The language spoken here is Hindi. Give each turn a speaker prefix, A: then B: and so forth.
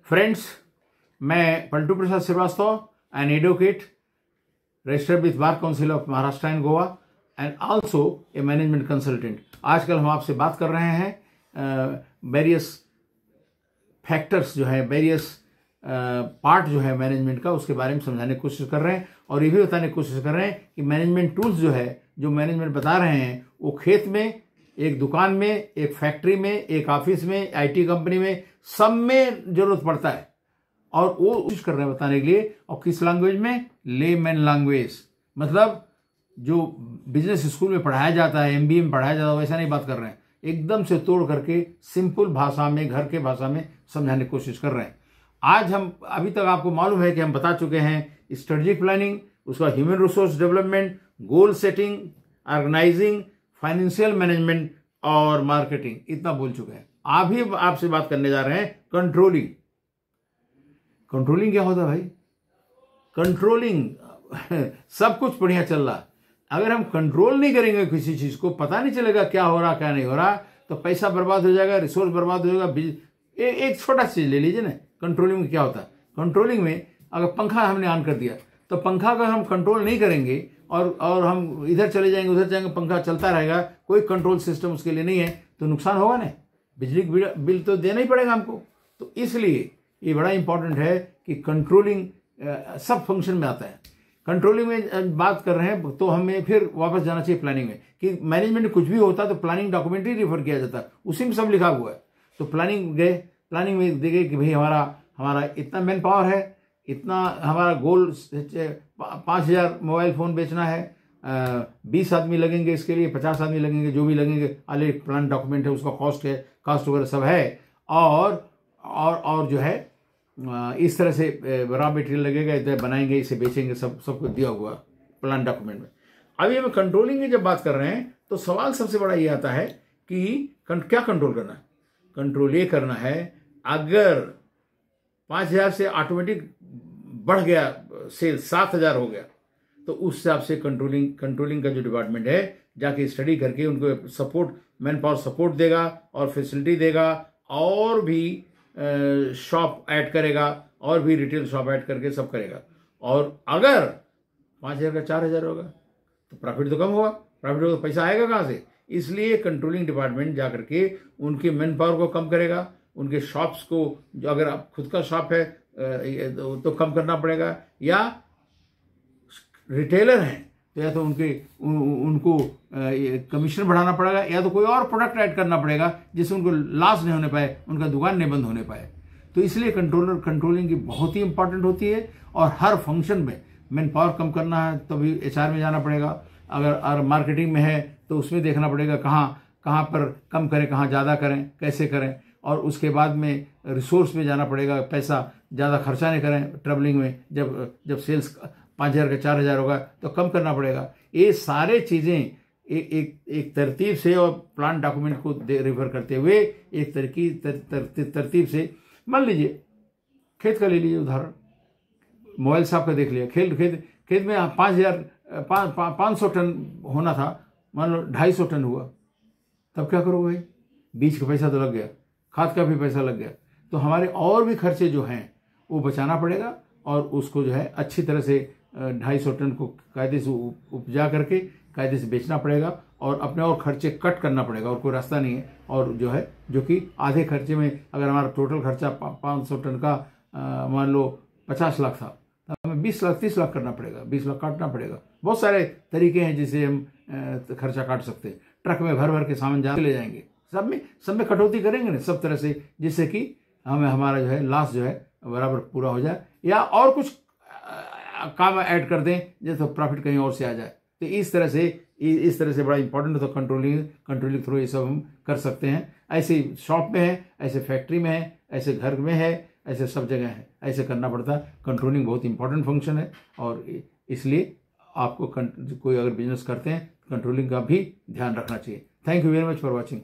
A: फ्रेंड्स, मैं Paltu Prasad Srivastava, an advocate registered with bar council of Maharashtra and Goa and also a management consultant. आजकल हम आपसे बात कर रहे हैं वेरियस फैक्टर्स जो है, वेरियस पार्ट जो है मैनेजमेंट का, उसके बारे में समझाने की कोशिश कर रहे हैं और ये भी बताने की कोशिश कर रहे हैं कि मैनेजमेंट टूल्स जो है, जो मैनेजमेंट बता रहे हैं, वो खेत में, एक दुकान में, एक फैक्ट्री में, एक ऑफिस में, आईटी कंपनी में, सब में जरूरत पड़ता है। और वो कोशिश कर रहे हैं बताने के लिए, और किस लैंग्वेज में? लेमैन लैंग्वेज, मतलब जो बिजनेस स्कूल में पढ़ाया जाता है, एमबीए में पढ़ाया जाता है, वैसा नहीं बात कर रहे हैं। एकदम से तोड़ करके सिंपल भाषा में, घर के भाषा में समझाने की कोशिश कर रहे हैं। आज हम, अभी तक आपको मालूम है कि हम बता चुके हैं स्ट्रेटेजिक प्लानिंग, उसका human resource development, goal setting, organising, financial management और मार्केटिंग, इतना बोल चुके हैं। अभी आपसे बात करने जा रहे हैं कंट्रोलिंग। कंट्रोलिंग क्या होता है भाई? कंट्रोलिंग सब कुछ बढ़िया चल रहा, अगर हम कंट्रोल नहीं करेंगे किसी चीज को, पता नहीं चलेगा क्या हो रहा क्या नहीं हो रहा, तो पैसा बर्बाद हो जाएगा, रिसोर्स बर्बाद हो जाएगा। एक छोटा चीज ले लीजिए ना, कंट्रोलिंग में क्या होता है। कंट्रोलिंग में अगर पंखा हमने ऑन कर दिया, तो पंखा अगर हम कंट्रोल नहीं करेंगे और हम इधर चले जाएंगे उधर जाएंगे, पंखा चलता रहेगा, कोई कंट्रोल सिस्टम उसके लिए नहीं है, तो नुकसान होगा ना, बिजली बिल तो देना ही पड़ेगा हमको। तो इसलिए ये बड़ा इंपॉर्टेंट है कि कंट्रोलिंग सब फंक्शन में आता है। कंट्रोलिंग में बात कर रहे हैं तो हमें फिर वापस जाना चाहिए प्लानिंग में, कि मैनेजमेंट में कुछ भी होता है तो प्लानिंग डॉक्यूमेंट ही रिफर किया जाता है, उसी में सब लिखा हुआ है। तो प्लानिंग गए, प्लानिंग में देखे कि भाई हमारा इतना मैन पावर है, इतना हमारा गोल 5,000 मोबाइल फोन बेचना है, 20 आदमी लगेंगे इसके लिए, 50 आदमी लगेंगे, जो भी लगेंगे, अलग प्लान डॉक्यूमेंट है, उसका कॉस्ट है, कास्ट वगैरह सब है। और जो है इस तरह से रॉ मटेरियल लगेगा, इधर बनाएंगे, इसे बेचेंगे, सबको दिया हुआ प्लान डॉक्यूमेंट में। अभी हम कंट्रोलिंग की जब बात कर रहे हैं तो सवाल सबसे बड़ा ये आता है कि क्या कंट्रोल करना है। कंट्रोल ये करना है, अगर 5,000 से ऑटोमेटिक बढ़ गया सेल 7,000 हो गया, तो उस हिसाब से कंट्रोलिंग का जो डिपार्टमेंट है जाके स्टडी करके उनको सपोर्ट, मैन पावर सपोर्ट देगा और फैसिलिटी देगा, और भी शॉप ऐड करेगा, और भी रिटेल शॉप ऐड करके सब करेगा। और अगर 5,000 का 4,000 होगा तो प्रॉफिट तो कम होगा, प्रॉफिट होगा तो पैसा आएगा कहाँ से? इसलिए कंट्रोलिंग डिपार्टमेंट जाकर के उनके मैन पावर को कम करेगा, उनके शॉप्स को, जो अगर आप खुद का शॉप है तो कम करना पड़ेगा, या रिटेलर हैं तो या तो उनको कमीशन बढ़ाना पड़ेगा, या तो कोई और प्रोडक्ट ऐड करना पड़ेगा जिससे उनको लॉस नहीं होने पाए, उनका दुकान नहीं बंद होने पाए। तो इसलिए कंट्रोलिंग की बहुत ही इंपॉर्टेंट होती है। और हर फंक्शन में मैन पावर कम करना है तो भी एचआर में जाना पड़ेगा, अगर मार्केटिंग में है तो उसमें देखना पड़ेगा कहाँ पर कम करें, कहाँ ज़्यादा करें, कैसे करें। और उसके बाद में रिसोर्स में जाना पड़ेगा, पैसा ज़्यादा खर्चा नहीं करें ट्रैवलिंग में, जब सेल्स 5,000 का 4,000 होगा तो कम करना पड़ेगा। ये सारे चीज़ें एक तरतीब से और प्लान डॉक्यूमेंट को रिफर करते हुए एक तरतीब से, मान लीजिए खेत का ले लीजिए उदाहरण, मोबाइल साहब का देख लिया, खेत में 500 टन होना था, मान लो 250 टन हुआ, तब क्या करोगे भाई? बीज का पैसा तो लग गया, खाद का भी पैसा लग गया, तो हमारे और भी खर्चे जो हैं वो बचाना पड़ेगा, और उसको जो है अच्छी तरह से 250 टन को कायदे से उपजा करके कायदे से बेचना पड़ेगा, और अपने और खर्चे कट करना पड़ेगा, और कोई रास्ता नहीं है। और जो है, जो कि आधे खर्चे में, अगर हमारा टोटल खर्चा 500 टन का मान लो 50 लाख था, तो हमें 20 लाख 30 लाख करना पड़ेगा, 20 लाख काटना पड़ेगा। बहुत सारे तरीके हैं जिससे हम खर्चा काट सकते हैं। ट्रक में भर के सामान ले जाएंगे, सब में कटौती करेंगे ना, सब तरह से, जिससे कि हमारा जो है लॉस जो है बराबर पूरा हो जाए, या और कुछ काम ऐड कर दें जैसे प्रॉफिट कहीं और से आ जाए। तो इस तरह से बड़ा इंपॉर्टेंट होता है कंट्रोलिंग थ्रू ये सब हम कर सकते हैं। ऐसे शॉप में है, ऐसे फैक्ट्री में है, ऐसे घर में है, ऐसे सब जगह है, ऐसे करना पड़ता है। कंट्रोलिंग बहुत इंपॉर्टेंट फंक्शन है, और इसलिए आपको कोई अगर बिजनेस करते हैं कंट्रोलिंग का भी ध्यान रखना चाहिए। Thank you very much for watching.